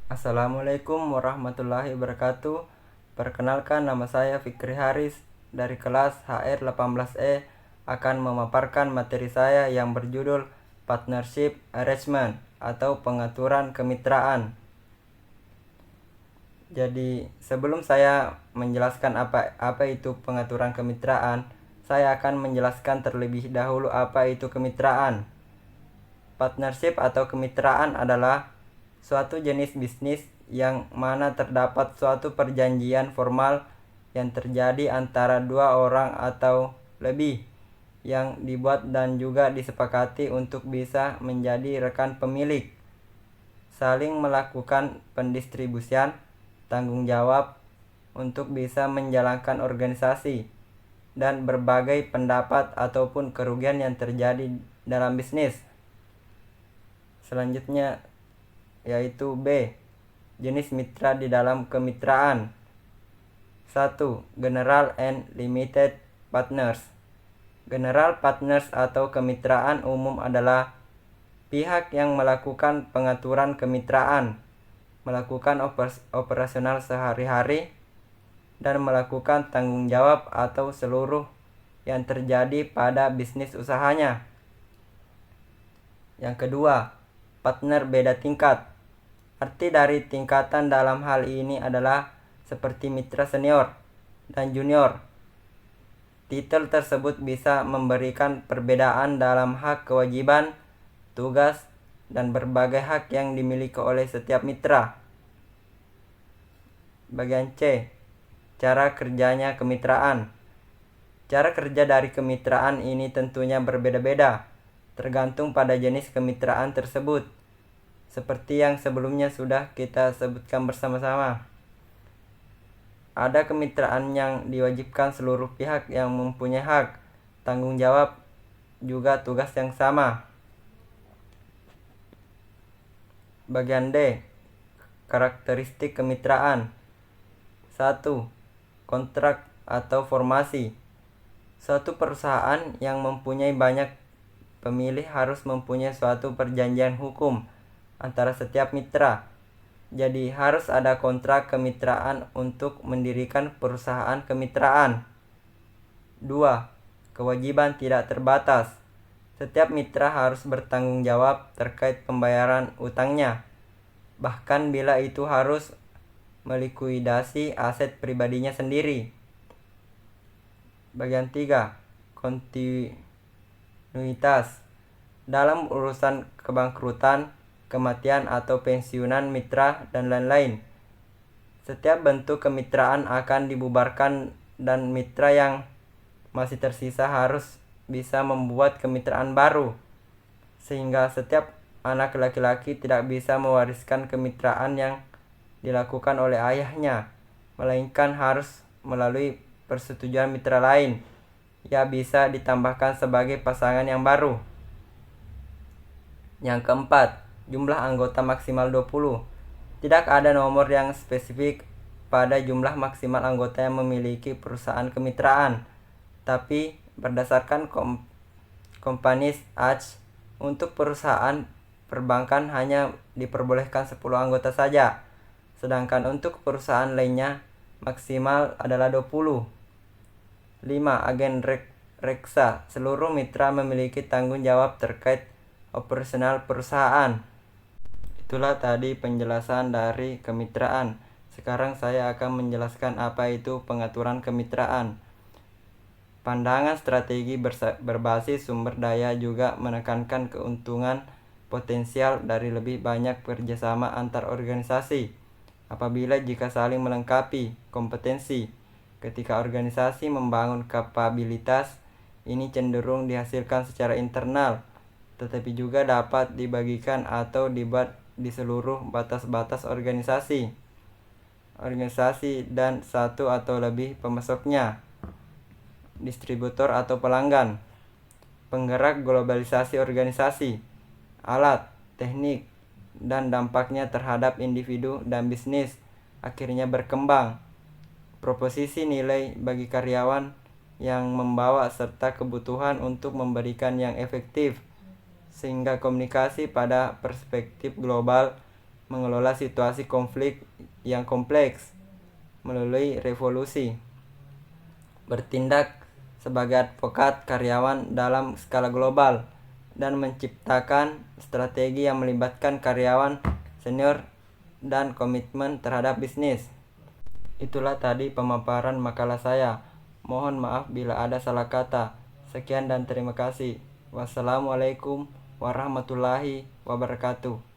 Assalamualaikum warahmatullahi wabarakatuh. Perkenalkan, nama saya Fikri Haris dari kelas HR 18E akan memaparkan materi saya yang berjudul Partnership Arrangement atau pengaturan kemitraan. Jadi, sebelum saya menjelaskan apa itu pengaturan kemitraan, saya akan menjelaskan terlebih dahulu apa itu kemitraan. Partnership atau kemitraan adalah suatu jenis bisnis yang mana terdapat suatu perjanjian formal yang terjadi antara dua orang atau lebih yang dibuat dan juga disepakati untuk bisa menjadi rekan pemilik, saling melakukan pendistribusian tanggung jawab untuk bisa menjalankan organisasi dan berbagai pendapat ataupun kerugian yang terjadi dalam bisnis. Selanjutnya yaitu B. Jenis mitra di dalam kemitraan. 1. General and Limited Partners. General Partners atau kemitraan umum adalah pihak yang melakukan pengaturan kemitraan, melakukan operasional sehari-hari, dan melakukan tanggung jawab atau seluruh yang terjadi pada bisnis usahanya. Yang kedua, partner beda tingkat. Arti dari tingkatan dalam hal ini adalah seperti mitra senior dan junior. Titel tersebut bisa memberikan perbedaan dalam hak kewajiban, tugas, dan berbagai hak yang dimiliki oleh setiap mitra. Bagian C. Cara kerjanya kemitraan. Cara kerja dari kemitraan ini tentunya berbeda-beda, tergantung pada jenis kemitraan tersebut. Seperti yang sebelumnya sudah kita sebutkan bersama-sama. Ada kemitraan yang diwajibkan seluruh pihak yang mempunyai hak, tanggung jawab, juga tugas yang sama. Bagian D. Karakteristik kemitraan. 1. Kontrak atau formasi. Suatu perusahaan yang mempunyai banyak pemilih harus mempunyai suatu perjanjian hukum antara setiap mitra. Jadi harus ada kontrak kemitraan untuk mendirikan perusahaan kemitraan. 2. Kewajiban tidak terbatas. Setiap mitra harus bertanggung jawab terkait pembayaran utangnya, bahkan bila itu harus melikuidasi aset pribadinya sendiri. Bagian 3. Kontinuitas. Dalam urusan kebangkrutan, kematian atau pensiunan mitra, dan lain-lain, setiap bentuk kemitraan akan dibubarkan dan mitra yang masih tersisa harus bisa membuat kemitraan baru, sehingga setiap anak laki-laki tidak bisa mewariskan kemitraan yang dilakukan oleh ayahnya, melainkan harus melalui persetujuan mitra lain. Ia bisa ditambahkan sebagai pasangan yang baru. Yang keempat, jumlah anggota maksimal 20. Tidak ada nomor yang spesifik pada jumlah maksimal anggota yang memiliki perusahaan kemitraan, tapi berdasarkan Companies Act, untuk perusahaan perbankan hanya diperbolehkan 10 anggota saja, sedangkan untuk perusahaan lainnya maksimal adalah 20. 5. Agen reksa. Seluruh mitra memiliki tanggung jawab terkait operasional perusahaan. Itulah tadi penjelasan dari kemitraan. Sekarang saya akan menjelaskan apa itu pengaturan kemitraan. Pandangan strategi berbasis sumber daya juga menekankan keuntungan potensial dari lebih banyak kerjasama antar organisasi. Apabila jika saling melengkapi kompetensi, ketika organisasi membangun kapabilitas, ini cenderung dihasilkan secara internal, tetapi juga dapat dibagikan atau dibuat di seluruh batas-batas organisasi dan satu atau lebih pemasoknya, distributor atau pelanggan. Penggerak globalisasi organisasi, alat, teknik, dan dampaknya terhadap individu dan bisnis akhirnya berkembang. Proposisi nilai bagi karyawan yang membawa serta kebutuhan untuk memberikan yang efektif, sehingga komunikasi pada perspektif global mengelola situasi konflik yang kompleks melalui revolusi, bertindak sebagai advokat karyawan dalam skala global, dan menciptakan strategi yang melibatkan karyawan senior dan komitmen terhadap bisnis. Itulah tadi pemaparan makalah saya. Mohon maaf bila ada salah kata. Sekian dan terima kasih. Wassalamualaikum warahmatullahi wabarakatuh.